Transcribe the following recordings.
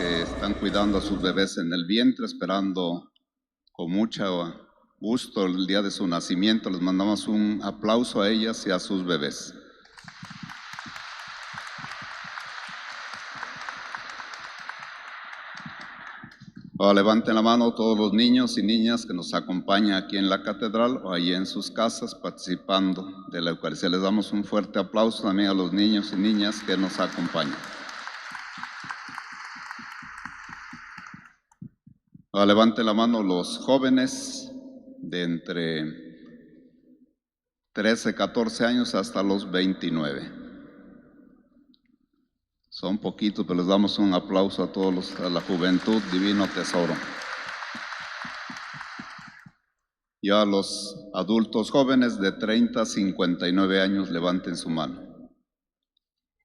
que están cuidando a sus bebés en el vientre, esperando con mucho gusto el día de su nacimiento. Les mandamos un aplauso a ellas y a sus bebés. Ahora levanten la mano todos los niños y niñas que nos acompañan aquí en la catedral o ahí en sus casas participando de la Eucaristía. Les damos un fuerte aplauso también a los niños y niñas que nos acompañan. Ahora levanten la mano los jóvenes de entre 13, 14 años hasta los 29. Son poquitos, pero les damos un aplauso a la juventud, divino tesoro. Y a los adultos jóvenes de 30 a 59 años, levanten su mano.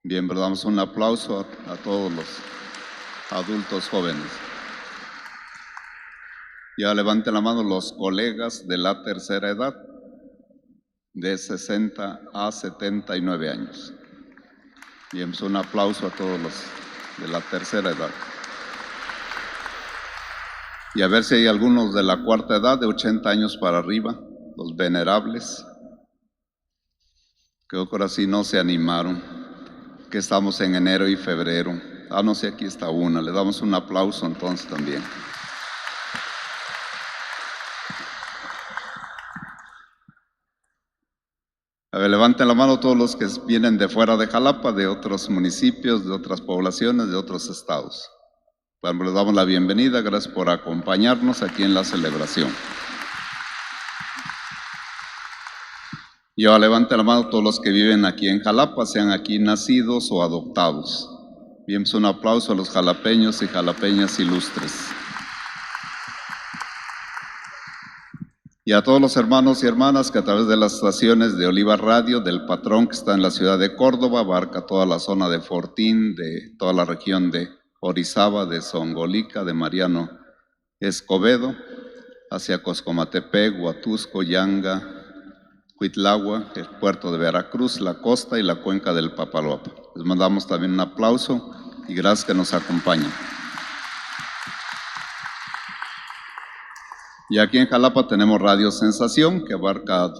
Bien, pero damos un aplauso a todos los adultos jóvenes. Ya levanten la mano los colegas de la tercera edad, de 60 a 79 años. Bien, pues un aplauso a todos los de la tercera edad. Y a ver si hay algunos de la cuarta edad, de 80 años para arriba, los venerables. Creo que ahora sí no se animaron, que estamos en enero y febrero. Ah, no sé, aquí está una, le damos un aplauso entonces también. A ver, levanten la mano todos los que vienen de fuera de Jalapa, de otros municipios, de otras poblaciones, de otros estados. Bueno, les damos la bienvenida, gracias por acompañarnos aquí en la celebración. Y ahora levanten la mano todos los que viven aquí en Jalapa, sean aquí nacidos o adoptados. Bien, pues un aplauso a los jalapeños y jalapeñas ilustres. Y a todos los hermanos y hermanas que a través de las estaciones de Oliva Radio, del patrón que está en la ciudad de Córdoba, abarca toda la zona de Fortín, de toda la región de Orizaba, de Zongolica, de Mariano Escobedo, hacia Coscomatepec, Huatusco, Yanga, Cuitlagua, el puerto de Veracruz, la costa y la cuenca del Papaloapan. Les mandamos también un aplauso y gracias que nos acompañan. Y aquí en Jalapa tenemos Radio Sensación, que abarca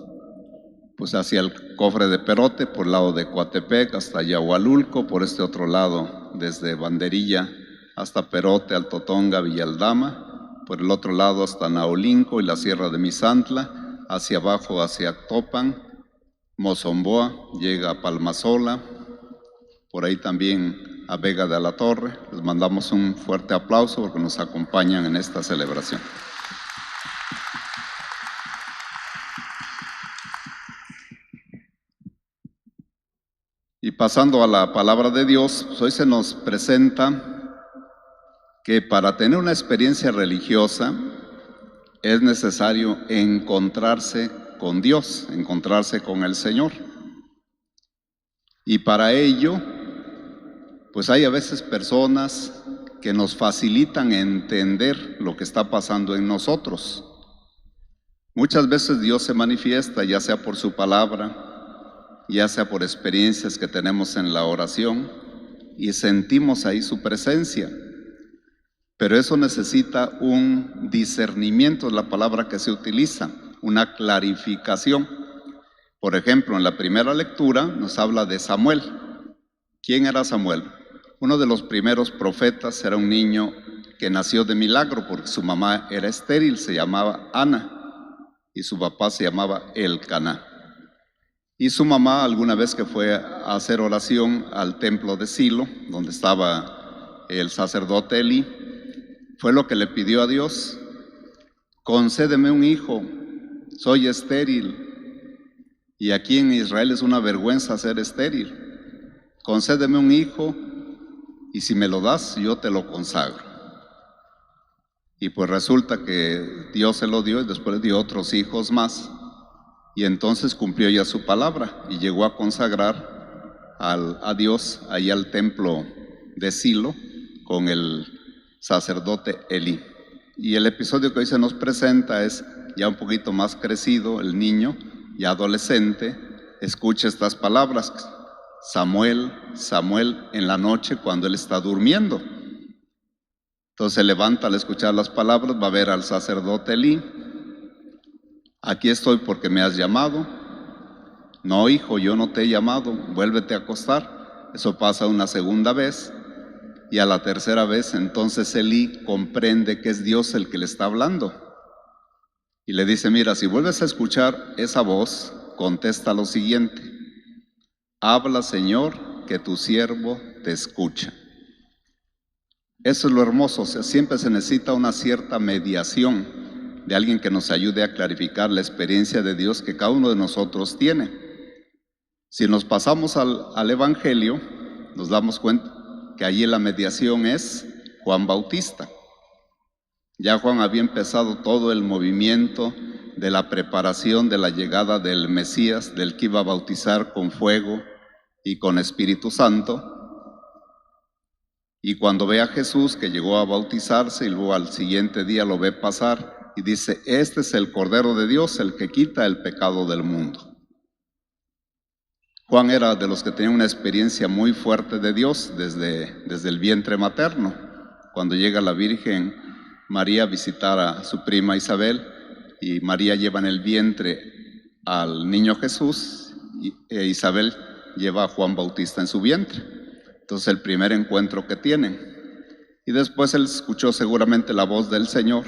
pues hacia el Cofre de Perote, por el lado de Coatepec hasta Yahualulco, por este otro lado desde Banderilla hasta Perote, Alto Tonga, Villaldama, por el otro lado hasta Naolinco y la Sierra de Misantla, hacia abajo hacia Topan, Mozomboa, llega a Palmasola, por ahí también a Vega de la Torre. Les mandamos un fuerte aplauso porque nos acompañan en esta celebración. Y pasando a la palabra de Dios, pues hoy se nos presenta que para tener una experiencia religiosa es necesario encontrarse con Dios, encontrarse con el Señor. Y para ello, pues hay a veces personas que nos facilitan entender lo que está pasando en nosotros. Muchas veces Dios se manifiesta, ya sea por su palabra, ya sea por experiencias que tenemos en la oración, y sentimos ahí su presencia. Pero eso necesita un discernimiento, es la palabra que se utiliza, una clarificación. Por ejemplo, en la primera lectura nos habla de Samuel. ¿Quién era Samuel? Uno de los primeros profetas, era un niño que nació de milagro porque su mamá era estéril, se llamaba Ana, y su papá se llamaba Elcaná. Y su mamá, alguna vez que fue a hacer oración al templo de Silo, donde estaba el sacerdote Elí, fue lo que le pidió a Dios: concédeme un hijo, soy estéril, y aquí en Israel es una vergüenza ser estéril. Concédeme un hijo, y si me lo das, yo te lo consagro. Y pues resulta que Dios se lo dio, y después dio otros hijos más. Y entonces cumplió ya su palabra y llegó a consagrar a Dios ahí al templo de Silo con el sacerdote Elí. Y el episodio que hoy se nos presenta es ya un poquito más crecido, el niño, ya adolescente, escucha estas palabras: Samuel, Samuel, en la noche cuando él está durmiendo. Entonces se levanta al escuchar las palabras, va a ver al sacerdote Elí. Aquí estoy porque me has llamado. No, hijo, yo no te he llamado, vuélvete a acostar. Eso pasa una segunda vez. Y a la tercera vez, entonces Elí comprende que es Dios el que le está hablando. Y le dice, mira, si vuelves a escuchar esa voz, contesta lo siguiente: habla, Señor, que tu siervo te escucha. Eso es lo hermoso, o sea, siempre se necesita una cierta mediación de alguien que nos ayude a clarificar la experiencia de Dios que cada uno de nosotros tiene. Si nos pasamos al Evangelio, nos damos cuenta que allí la mediación es Juan Bautista. Ya Juan había empezado todo el movimiento de la preparación de la llegada del Mesías, del que iba a bautizar con fuego y con Espíritu Santo. Y cuando ve a Jesús que llegó a bautizarse y luego al siguiente día lo ve pasar y dice, este es el Cordero de Dios, el que quita el pecado del mundo. Juan era de los que tenían una experiencia muy fuerte de Dios desde el vientre materno. Cuando llega la Virgen María a visitar a su prima Isabel y María lleva en el vientre al niño Jesús e Isabel lleva a Juan Bautista en su vientre. Entonces el primer encuentro que tienen. Y después él escuchó seguramente la voz del Señor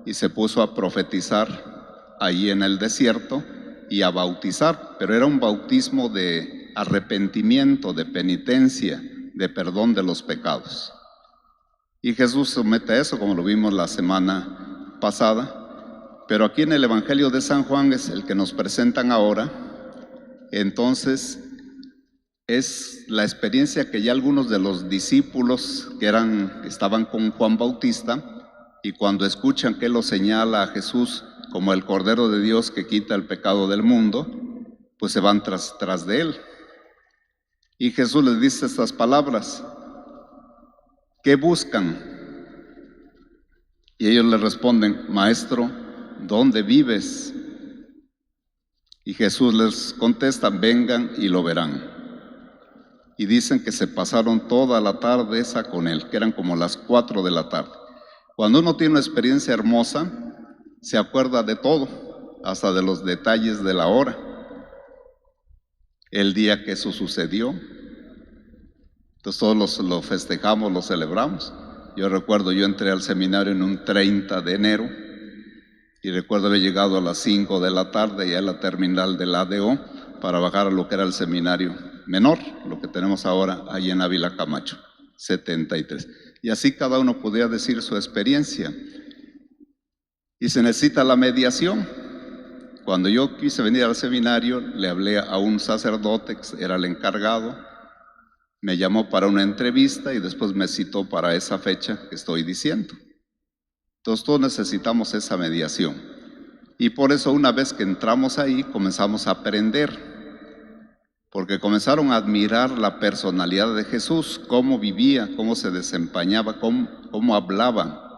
y se puso a profetizar ahí en el desierto y a bautizar, pero era un bautismo de arrepentimiento, de penitencia, de perdón de los pecados. Y Jesús somete a eso, como lo vimos la semana pasada, pero aquí en el Evangelio de San Juan es el que nos presentan ahora. Entonces es la experiencia que ya algunos de los discípulos que estaban con Juan Bautista, y cuando escuchan que él lo señala a Jesús como el Cordero de Dios que quita el pecado del mundo, pues se van tras de él. Y Jesús les dice estas palabras: ¿qué buscan? Y ellos le responden: Maestro, ¿dónde vives? Y Jesús les contesta: vengan y lo verán. Y dicen que se pasaron toda la tarde esa con él, que eran como las 4 de la tarde. Cuando uno tiene una experiencia hermosa, se acuerda de todo, hasta de los detalles de la hora, el día que eso sucedió. Entonces todos lo festejamos, lo celebramos. Yo recuerdo, yo entré al seminario en un 30 de enero y recuerdo haber llegado a las 5 de la tarde ya a la terminal del ADO para bajar a lo que era el seminario menor, lo que tenemos ahora ahí en Ávila Camacho, 73. Y así cada uno podía decir su experiencia. Y se necesita la mediación. Cuando yo quise venir al seminario, le hablé a un sacerdote que era el encargado, me llamó para una entrevista y después me citó para esa fecha que estoy diciendo. Entonces todos necesitamos esa mediación. Y por eso una vez que entramos ahí, comenzamos a aprender, porque comenzaron a admirar la personalidad de Jesús, cómo vivía, cómo se desempeñaba, cómo hablaba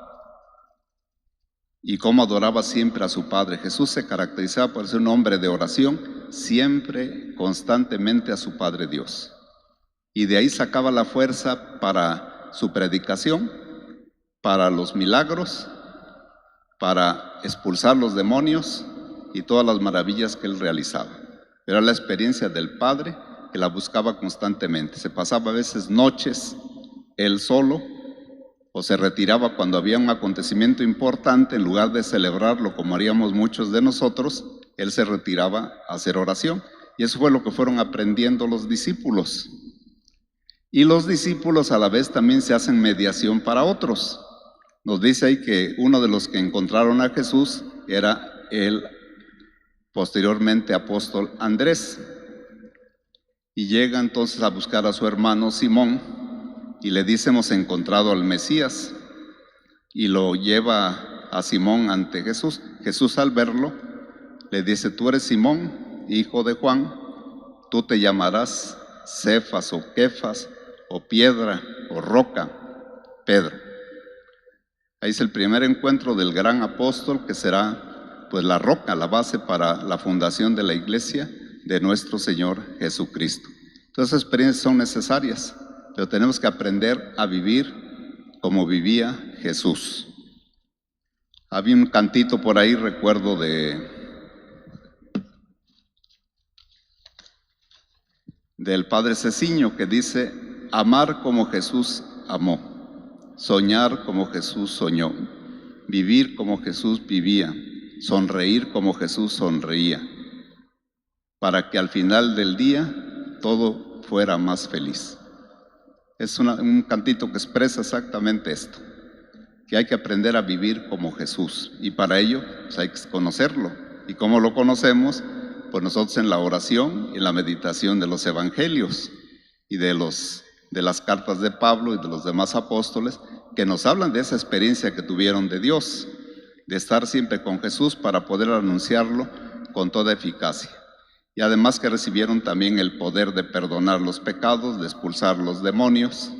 y cómo adoraba siempre a su Padre. Jesús se caracterizaba por ser un hombre de oración, siempre, constantemente a su Padre Dios. Y de ahí sacaba la fuerza para su predicación, para los milagros, para expulsar los demonios y todas las maravillas que él realizaba. Era la experiencia del Padre que la buscaba constantemente. Se pasaba a veces noches él solo, o se retiraba cuando había un acontecimiento importante. En lugar de celebrarlo como haríamos muchos de nosotros, él se retiraba a hacer oración. Y eso fue lo que fueron aprendiendo los discípulos. Y los discípulos a la vez también se hacen mediación para otros. Nos dice ahí que uno de los que encontraron a Jesús era el posteriormente apóstol Andrés. Y llega entonces a buscar a su hermano Simón y le dice: hemos encontrado al Mesías. Y lo lleva a Simón ante Jesús. Jesús, al verlo, le dice: tú eres Simón, hijo de Juan, tú te llamarás Cefas o Kefas o piedra o roca, Pedro. Ahí es el primer encuentro del gran apóstol, que será pues la roca, la base para la fundación de la iglesia de nuestro Señor Jesucristo. Todas experiencias son necesarias, pero tenemos que aprender a vivir como vivía Jesús. Había un cantito por ahí, recuerdo, del padre Ceciño, que dice: amar como Jesús amó, soñar como Jesús soñó, vivir como Jesús vivía, sonreír como Jesús sonreía, para que al final del día todo fuera más feliz. Es un cantito que expresa exactamente esto, que hay que aprender a vivir como Jesús, y para ello pues, hay que conocerlo. ¿Y cómo lo conocemos? Pues nosotros en la oración y en la meditación de los evangelios y de las cartas de Pablo y de los demás apóstoles, que nos hablan de esa experiencia que tuvieron de Dios, de estar siempre con Jesús para poder anunciarlo con toda eficacia. Y además que recibieron también el poder de perdonar los pecados, de expulsar los demonios,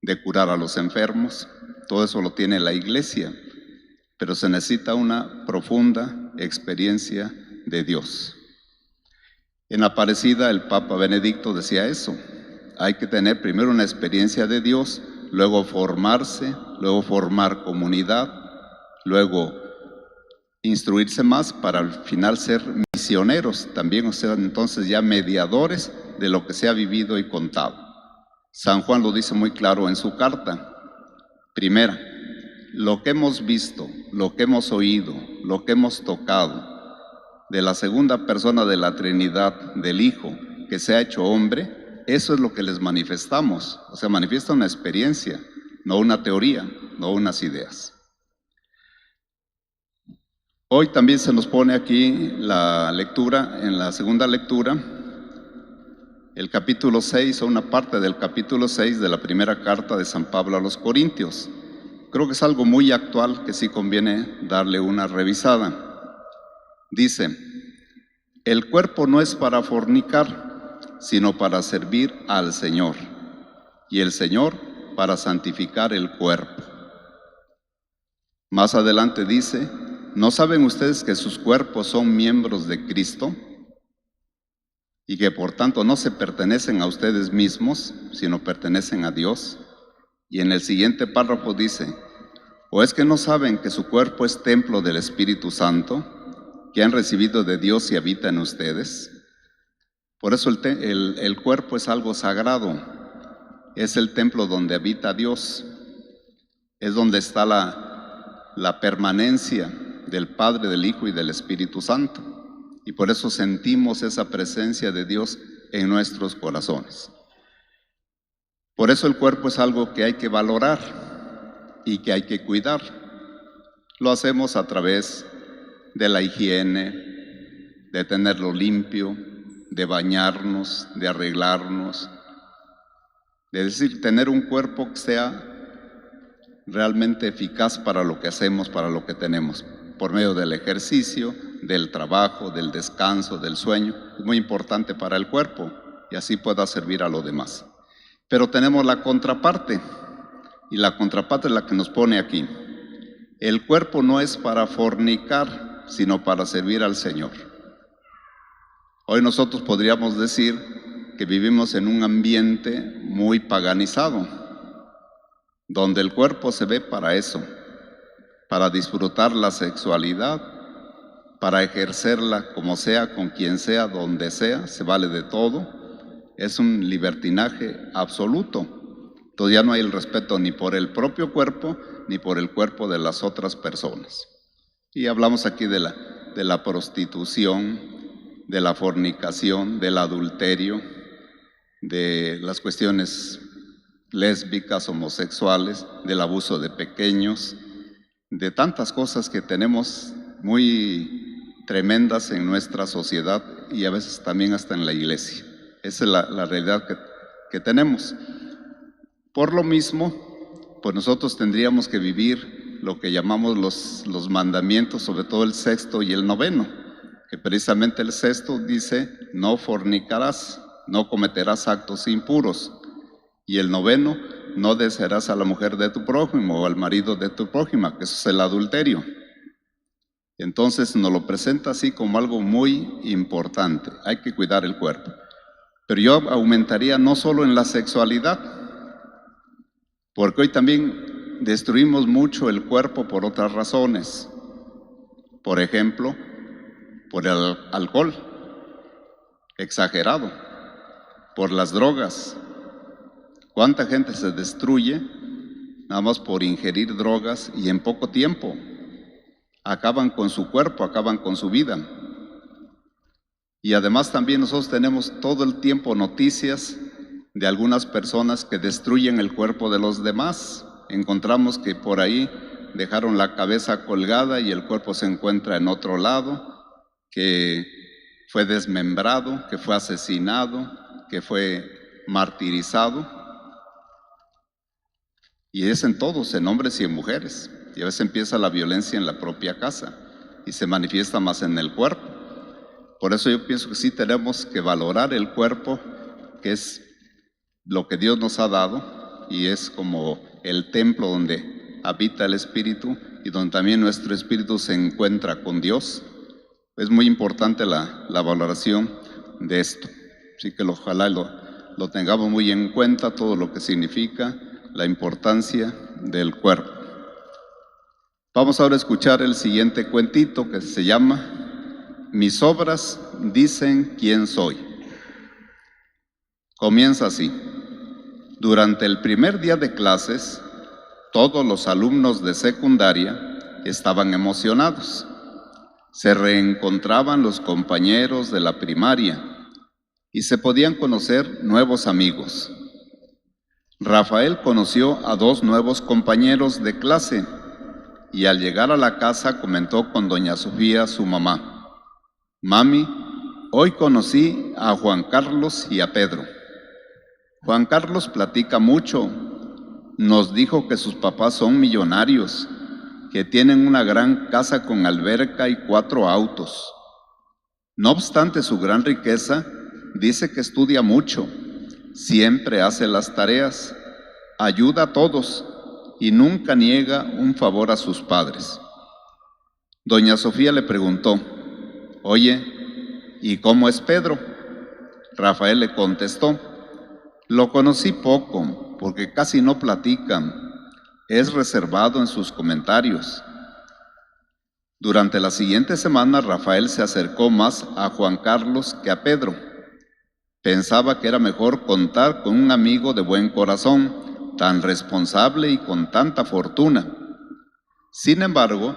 de curar a los enfermos. Todo eso lo tiene la Iglesia, pero se necesita una profunda experiencia de Dios. En Aparecida el Papa Benedicto decía eso: hay que tener primero una experiencia de Dios, luego formarse, luego formar comunidad, luego instruirse más para al final ser misioneros también, o sea, entonces ya mediadores de lo que se ha vivido y contado. San Juan lo dice muy claro en su carta. Primera, lo que hemos visto, lo que hemos oído, lo que hemos tocado de la segunda persona de la Trinidad, del Hijo, que se ha hecho hombre, eso es lo que les manifestamos. O sea, manifiesta una experiencia, no una teoría, no unas ideas. Hoy también se nos pone aquí la lectura, en la segunda lectura, el capítulo 6 o una parte del capítulo 6 de la primera carta de San Pablo a los Corintios. Creo que es algo muy actual que sí conviene darle una revisada. Dice: el cuerpo no es para fornicar, sino para servir al Señor, y el Señor para santificar el cuerpo. Más adelante dice: ¿no saben ustedes que sus cuerpos son miembros de Cristo? Y que por tanto no se pertenecen a ustedes mismos, sino pertenecen a Dios. Y en el siguiente párrafo dice: ¿o es que no saben que su cuerpo es templo del Espíritu Santo, que han recibido de Dios y habita en ustedes? Por eso el cuerpo es algo sagrado, es el templo donde habita Dios, es donde está la permanencia del Padre, del Hijo y del Espíritu Santo. Y por eso sentimos esa presencia de Dios en nuestros corazones. Por eso el cuerpo es algo que hay que valorar y que hay que cuidar. Lo hacemos a través de la higiene, de tenerlo limpio, de bañarnos, de arreglarnos, de decir, tener un cuerpo que sea realmente eficaz para lo que hacemos, para lo que tenemos, por medio del ejercicio, del trabajo, del descanso, del sueño. Es muy importante para el cuerpo y así pueda servir a lo demás. Pero tenemos la contraparte, y la contraparte es la que nos pone aquí. El cuerpo no es para fornicar, sino para servir al Señor. Hoy nosotros podríamos decir que vivimos en un ambiente muy paganizado, donde el cuerpo se ve para eso, para disfrutar la sexualidad, para ejercerla como sea, con quien sea, donde sea, se vale de todo. Es un libertinaje absoluto. Entonces ya no hay el respeto ni por el propio cuerpo, ni por el cuerpo de las otras personas. Y hablamos aquí de la prostitución, de la fornicación, del adulterio, de las cuestiones lésbicas, homosexuales, del abuso de pequeños, de tantas cosas que tenemos muy tremendas en nuestra sociedad y a veces también hasta en la iglesia. Esa es la realidad que tenemos. Por lo mismo, pues nosotros tendríamos que vivir lo que llamamos los mandamientos, sobre todo el sexto y el noveno, que precisamente el sexto dice: no fornicarás, no cometerás actos impuros, y el noveno: no desearás a la mujer de tu prójimo o al marido de tu prójima, que eso es el adulterio. Entonces nos lo presenta así como algo muy importante. Hay que cuidar el cuerpo. Pero yo aumentaría no solo en la sexualidad, porque hoy también destruimos mucho el cuerpo por otras razones. Por ejemplo, por el alcohol exagerado, por las drogas. ¿Cuánta gente se destruye nada más por ingerir drogas y en poco tiempo acaban con su cuerpo, acaban con su vida? Y además también nosotros tenemos todo el tiempo noticias de algunas personas que destruyen el cuerpo de los demás. Encontramos que por ahí dejaron la cabeza colgada y el cuerpo se encuentra en otro lado, que fue desmembrado, que fue asesinado, que fue martirizado. Y es en todos, en hombres y en mujeres. Y a veces empieza la violencia en la propia casa y se manifiesta más en el cuerpo. Por eso yo pienso que sí tenemos que valorar el cuerpo, que es lo que Dios nos ha dado y es como el templo donde habita el Espíritu y donde también nuestro espíritu se encuentra con Dios. Es muy importante la valoración de esto. Así que ojalá lo tengamos muy en cuenta, todo lo que significa la importancia del cuerpo. Vamos ahora a escuchar el siguiente cuentito que se llama Mis obras dicen quién soy. Comienza así. Durante el primer día de clases, todos los alumnos de secundaria estaban emocionados. Se reencontraban los compañeros de la primaria y se podían conocer nuevos amigos. Rafael conoció a 2 nuevos compañeros de clase y al llegar a la casa comentó con doña Sofía, su mamá: «Mami, hoy conocí a Juan Carlos y a Pedro. Juan Carlos platica mucho. Nos dijo que sus papás son millonarios, que tienen una gran casa con alberca y 4 autos. No obstante su gran riqueza, dice que estudia mucho, siempre hace las tareas, ayuda a todos y nunca niega un favor a sus padres». Doña Sofía le preguntó: «Oye, ¿y cómo es Pedro?». Rafael le contestó: «Lo conocí poco, porque casi no platican, es reservado en sus comentarios». Durante la siguiente semana, Rafael se acercó más a Juan Carlos que a Pedro. Pensaba que era mejor contar con un amigo de buen corazón, tan responsable y con tanta fortuna. Sin embargo,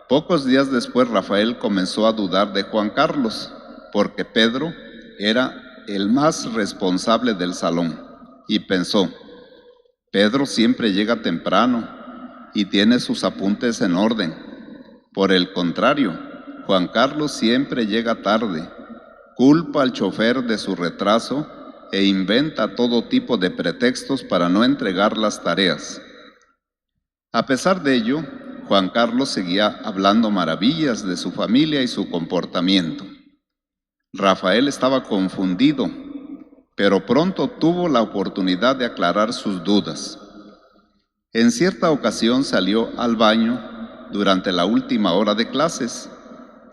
pocos días después Rafael comenzó a dudar de Juan Carlos, porque Pedro era el más responsable del salón, y pensó: Pedro siempre llega temprano y tiene sus apuntes en orden. Por el contrario, Juan Carlos siempre llega tarde, culpa al chofer de su retraso e inventa todo tipo de pretextos para no entregar las tareas. A pesar de ello, Juan Carlos seguía hablando maravillas de su familia y su comportamiento. Rafael estaba confundido, pero pronto tuvo la oportunidad de aclarar sus dudas. En cierta ocasión salió al baño durante la última hora de clases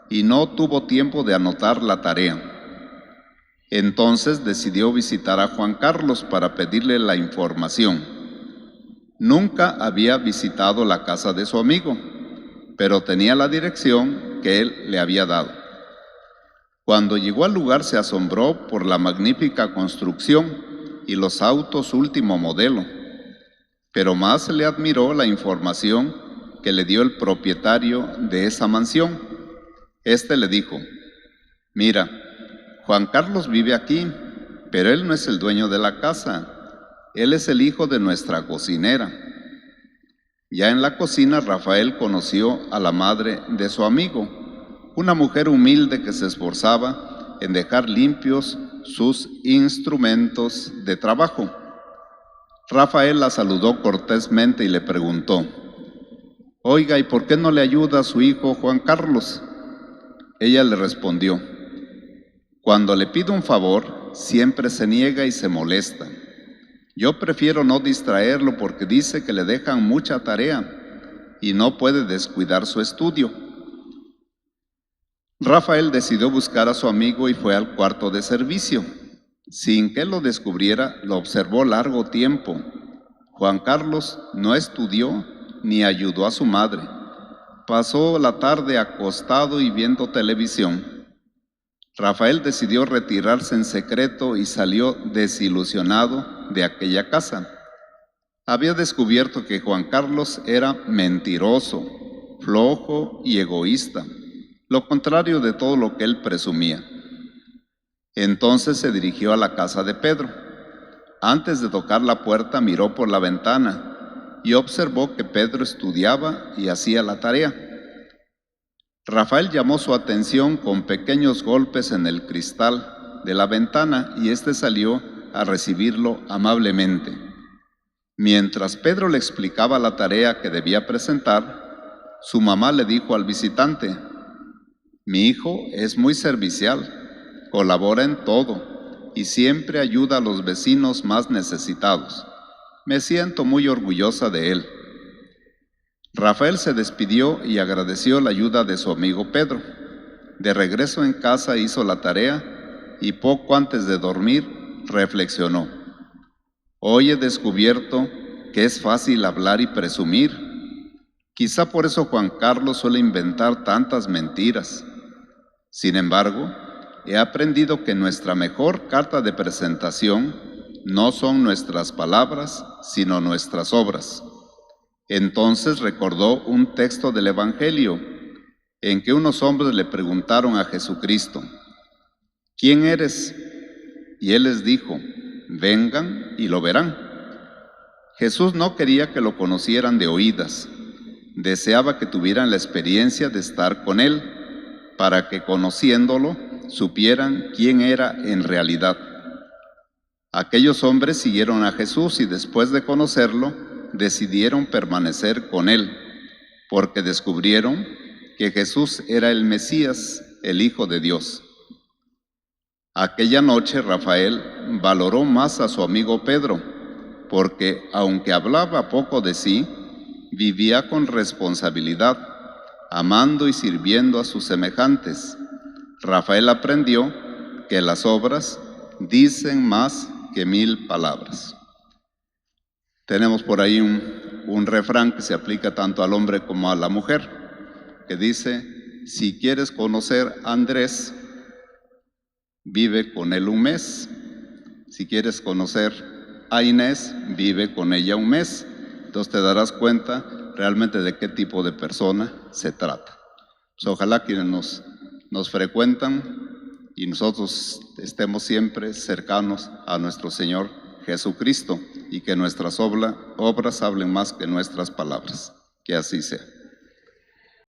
y no tuvo tiempo de anotar la tarea. Entonces decidió visitar a Juan Carlos para pedirle la información. Nunca había visitado la casa de su amigo, pero tenía la dirección que él le había dado. Cuando llegó al lugar se asombró por la magnífica construcción y los autos último modelo, pero más le admiró la información que le dio el propietario de esa mansión. Este le dijo: «Mira, Juan Carlos vive aquí, pero él no es el dueño de la casa, él es el hijo de nuestra cocinera». Ya en la cocina, Rafael conoció a la madre de su amigo, una mujer humilde que se esforzaba en dejar limpios sus instrumentos de trabajo. Rafael la saludó cortésmente y le preguntó: «Oiga, ¿y por qué no le ayuda a su hijo Juan Carlos?». Ella le respondió: «Cuando le pido un favor, siempre se niega y se molesta. Yo prefiero no distraerlo porque dice que le dejan mucha tarea y no puede descuidar su estudio». Rafael decidió buscar a su amigo y fue al cuarto de servicio. Sin que lo descubriera, lo observó largo tiempo. Juan Carlos no estudió ni ayudó a su madre. Pasó la tarde acostado y viendo televisión. Rafael decidió retirarse en secreto y salió desilusionado de aquella casa. Había descubierto que Juan Carlos era mentiroso, flojo y egoísta, lo contrario de todo lo que él presumía. Entonces se dirigió a la casa de Pedro. Antes de tocar la puerta miró por la ventana y observó que Pedro estudiaba y hacía la tarea. Rafael llamó su atención con pequeños golpes en el cristal de la ventana y éste salió a recibirlo amablemente. Mientras Pedro le explicaba la tarea que debía presentar, su mamá le dijo al visitante: «Mi hijo es muy servicial, colabora en todo y siempre ayuda a los vecinos más necesitados. Me siento muy orgullosa de él». Rafael se despidió y agradeció la ayuda de su amigo Pedro. De regreso en casa hizo la tarea y poco antes de dormir reflexionó: «Hoy he descubierto que es fácil hablar y presumir. Quizá por eso Juan Carlos suele inventar tantas mentiras. Sin embargo, he aprendido que nuestra mejor carta de presentación no son nuestras palabras, sino nuestras obras». Entonces recordó un texto del Evangelio en que unos hombres le preguntaron a Jesucristo: «¿Quién eres?». Y él les dijo: «Vengan y lo verán». Jesús no quería que lo conocieran de oídas. Deseaba que tuvieran la experiencia de estar con él, para que conociéndolo supieran quién era en realidad. Aquellos hombres siguieron a Jesús y después de conocerlo, decidieron permanecer con él, porque descubrieron que Jesús era el Mesías, el Hijo de Dios. Aquella noche Rafael valoró más a su amigo Pedro, porque aunque hablaba poco de sí, vivía con responsabilidad, amando y sirviendo a sus semejantes. Rafael aprendió que las obras dicen más que 1000 palabras. Tenemos por ahí un refrán que se aplica tanto al hombre como a la mujer, que dice: si quieres conocer a Andrés, vive con él un mes. Si quieres conocer a Inés, vive con ella un mes. Entonces te darás cuenta realmente de qué tipo de persona se trata. Pues ojalá quienes nos frecuentan y nosotros estemos siempre cercanos a nuestro Señor Jesucristo y que nuestras obras hablen más que nuestras palabras. Que así sea.